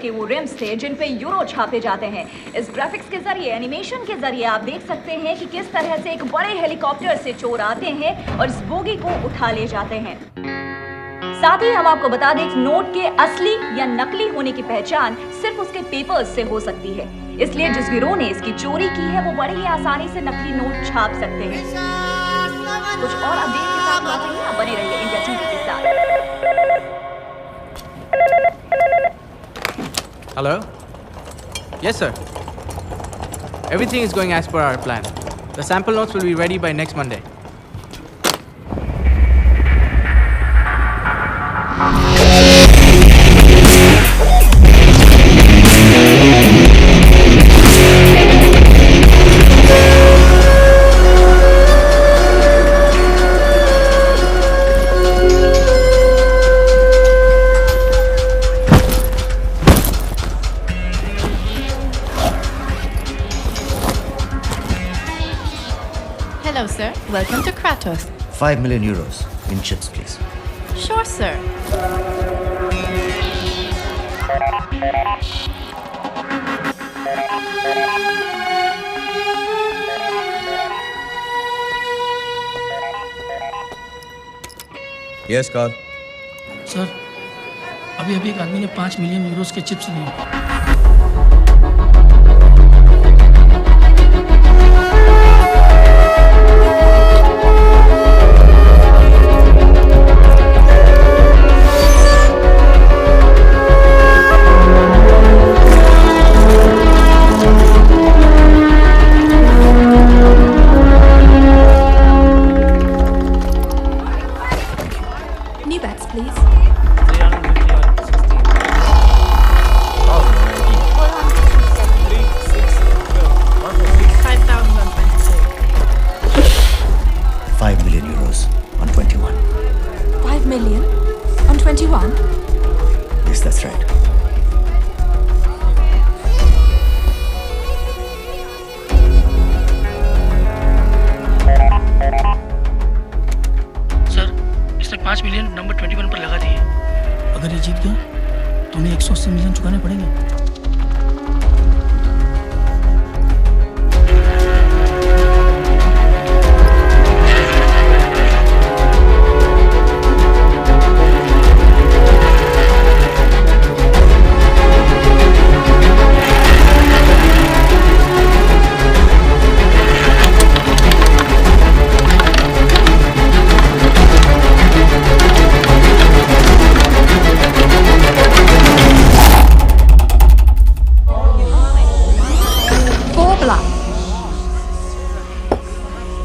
के वो रिम्स थे जिन पे यूरो छापे जाते हैं। इस ग्राफिक्स के जरिए, एनिमेशन के जरिए आप देख सकते हैं कि किस तरह से एक बड़े हेलीकॉप्टर से चोर आते हैं और इस बोगी को उठा ले जाते हैं। साथ ही हम आपको बता दें, नोट के असली या नकली होने की पहचान सिर्फ उसके पेपर्स से हो सकती है। इसलिए जिस गिरोह ने इसकी चोरी की है वो बड़ी ही आसानी से नकली नोट छाप सकते हैं। कुछ और अपडेट के साथ बात रही है, बने रहिए इंडिया टीवी के साथ। Hello? Yes, sir. Everything is going as per our plan. The sample notes will be ready by next Monday. Hello, sir. Welcome to Kratos. 5 million euros in chips, please. Sure, sir. Yes, Carl. Sir, अभी एक आदमी ने 5 million Euros के chips लिए। New bags, please. 5 million euros on 21. 5 million on 21? Yes, that's right. Sir, इसने 5 million number 21 पर लगा दिए। अगर ये जीत गया तो उन्हें 180 मिलियन चुकाने पड़ेंगे।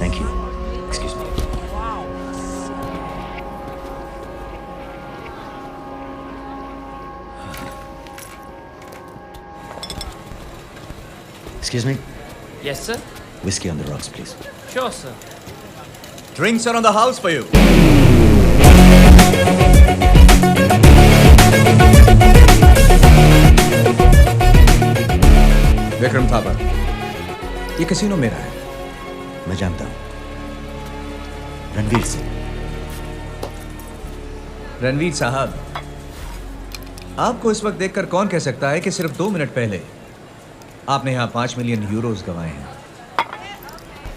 Thank you. Excuse me. Excuse me. Yes, sir. Whiskey on the rocks, please. Sure, sir. Drinks are on the house for you. Vikram Thapar, ये कैसीनो मेरा है। मैं जानता हूँ। रणवीर सिंह। रणवीर साहब, आपको इस वक्त देखकर कौन कह सकता है कि सिर्फ 2 मिनट पहले आपने यहाँ 5 मिलियन यूरोस गंवाए हैं।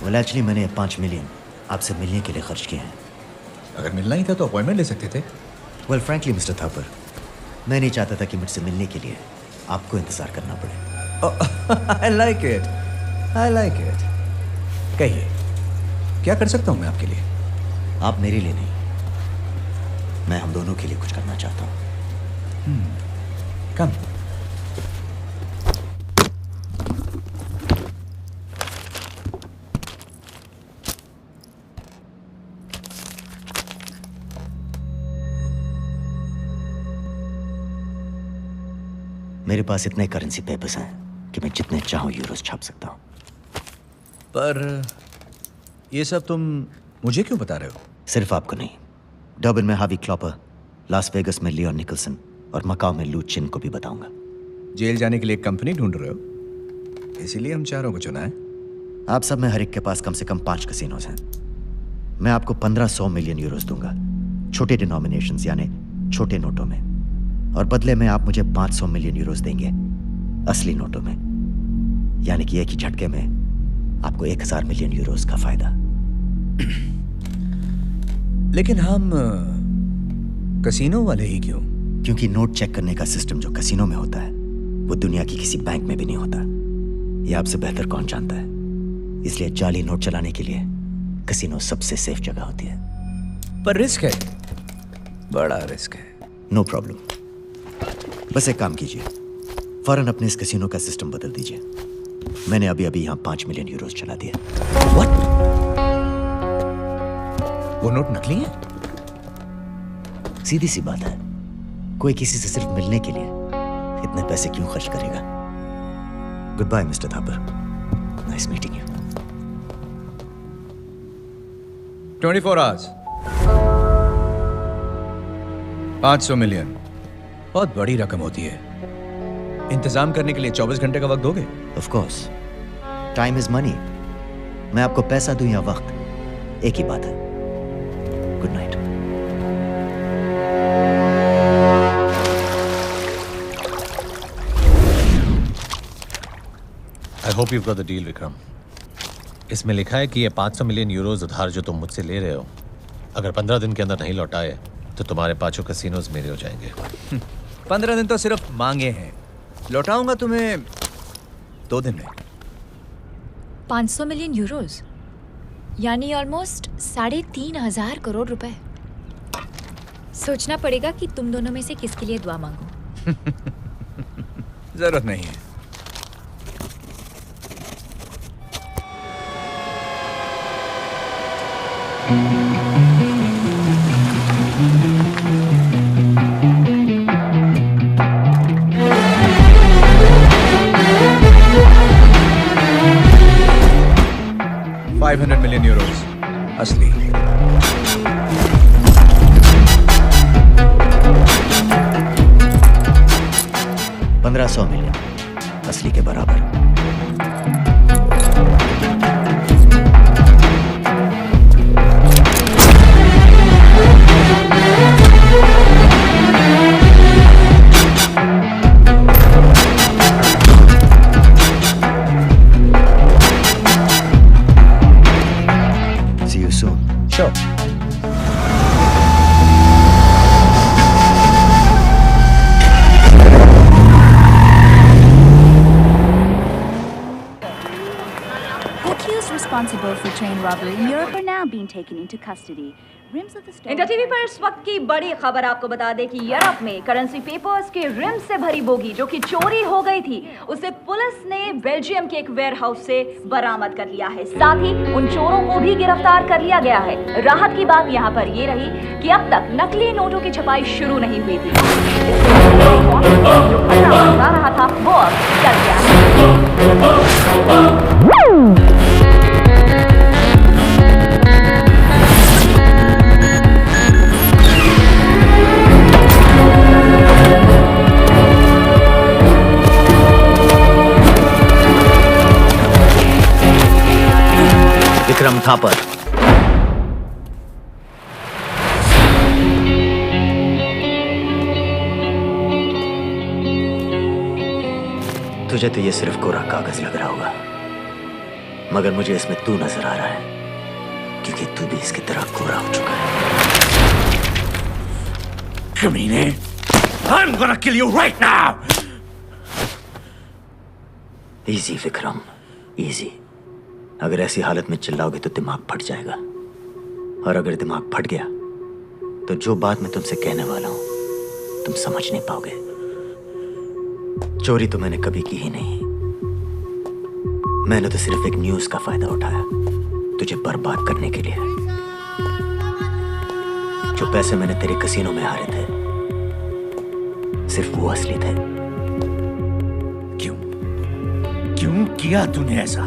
Well, actually, मैंने 5 मिलियन आपसे मिलने के लिए खर्च किए हैं। अगर मिलना ही था तो अपॉइंटमेंट ले सकते थे। Well, frankly, Mr. थापर, मैं नहीं चाहता था कि मुझसे मिलने के लिए आपको इंतजार करना पड़े। I like it. I like it. कहिए, क्या कर सकता हूँ मैं आपके लिए? आप मेरे लिए नहीं, मैं हम दोनों के लिए कुछ करना चाहता हूँ। कम। मेरे पास इतने करेंसी पेपर्स हैं कि मैं जितने चाहूँ यूरोस छाप सकता हूँ। पर ये सब तुम मुझे क्यों बता रहे हो? सिर्फ आपको नहीं, डर्बन में हावी क्लॉपर, लास वेगस में लियोन निकलसन और मकाओ में लू चिन को भी बताऊंगा। जेल जाने के लिए एक कंपनी ढूंढ रहे हो, इसीलिए हम चारों को चुना है। आप सब में हर एक के पास कम से कम 5 कसिनोज हैं। मैं आपको 1500 मिलियन यूरोस दूंगा, छोटे डिनोमिनेशंस यानी छोटे नोटों में। और बदले में आप मुझे 500 मिलियन यूरोस देंगे, असली नोटों में। यानी कि एक ही झटके में आपको 1000 मिलियन यूरोस का फायदा। लेकिन हम कसीनो वाले ही क्यों? क्योंकि नोट चेक करने का सिस्टम जो कसीनो में होता है वो दुनिया की किसी बैंक में भी नहीं होता। ये आपसे बेहतर कौन जानता है। इसलिए जाली नोट चलाने के लिए कसीनो सबसे सेफ जगह होती है। पर रिस्क है, बड़ा रिस्क है। नो प्रॉब्लम, बस एक काम कीजिए, फौरन अपने इस कसीनो का सिस्टम बदल दीजिए। मैंने अभी अभी यहाँ 5 मिलियन यूरोस चला दिए। What? वो नोट नकली है? सीधी सी बात है, कोई किसी से सिर्फ मिलने के लिए इतने पैसे क्यों खर्च करेगा। Good bye mister Thapar, nice meeting you. 24 hours, 500 million, बहुत बड़ी रकम होती है। इंतजाम करने के लिए 24 घंटे का वक्त दोगे? Of course, time is money. मैं आपको पैसा दूं या वक्त, एक ही बात है। Good night. I hope you've got the deal, Vikram. इसमें लिखा है कि ये 500 मिलियन यूरोस उधार जो तुम मुझसे ले रहे हो, अगर 15 दिन के अंदर नहीं लौटाए तो तुम्हारे 5 कसिनोज मेरे हो जाएंगे। 15 दिन तो सिर्फ मांगे हैं, लौटाऊंगा तुम्हें 2 दिन में। 500 मिलियन यूरोस यानी ऑलमोस्ट 3,500 करोड़ रुपए। सोचना पड़ेगा कि तुम दोनों में से किसके लिए दुआ मांगूं। जरूरत नहीं है। $500 मिलियन यूरोस असली। $1,500 मिलियन असली के बराबर। See you soon. Sure. The accused responsible for train robbery in Europe are now being taken into custody. Rims of the stolen India TV पर इस वक्त की बड़ी खबर आपको बता दें कि यूरोप में करेंसी पेपर्स के रिम से भरी बोगी जो कि चोरी हो गई थी, उसे पुलिस ने बेल्जियम के एक वेयरहाउस से बरामद कर लिया है। साथ ही उन चोरों को भी गिरफ्तार कर लिया गया है। राहत की बात यहाँ पर ये रही कि अब तक नकली नोटों की छपाई शुरू नहीं हुई थी। जो खतरा मंडरा रहा था वो अब टल गया है। विक्रम थापर, तुझे तो ये सिर्फ कोरा कागज लग रहा होगा, मगर मुझे इसमें तू नजर आ रहा है, क्योंकि तू भी इसकी तरह कोरा हो चुका है। कमीने, I'm gonna kill you right now! Easy Vikram, easy. अगर ऐसी हालत में चिल्लाओगे तो दिमाग फट जाएगा, और अगर दिमाग फट गया तो जो बात मैं तुमसे कहने वाला हूं तुम समझ नहीं पाओगे। चोरी तो मैंने कभी की ही नहीं, मैंने तो सिर्फ एक न्यूज़ का फायदा उठाया तुझे बर्बाद करने के लिए। जो पैसे मैंने तेरे कसीनो में हारे थे सिर्फ वो असली थे। क्यों किया तूने ऐसा?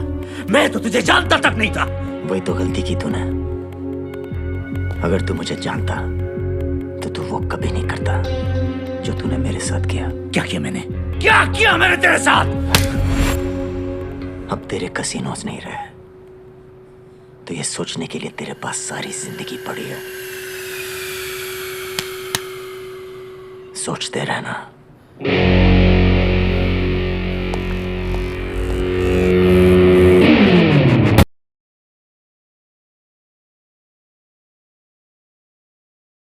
मैं तो तुझे जानता तक नहीं था। वही तो गलती की तूने। अगर तू मुझे जानता तो तू वो कभी नहीं करता जो तूने मेरे साथ किया। क्या किया मैंने? क्या किया मैंने तेरे साथ? अब तेरे कसीनोज नहीं रहे तो ये सोचने के लिए तेरे पास सारी जिंदगी पड़ी है। सोचते रहना।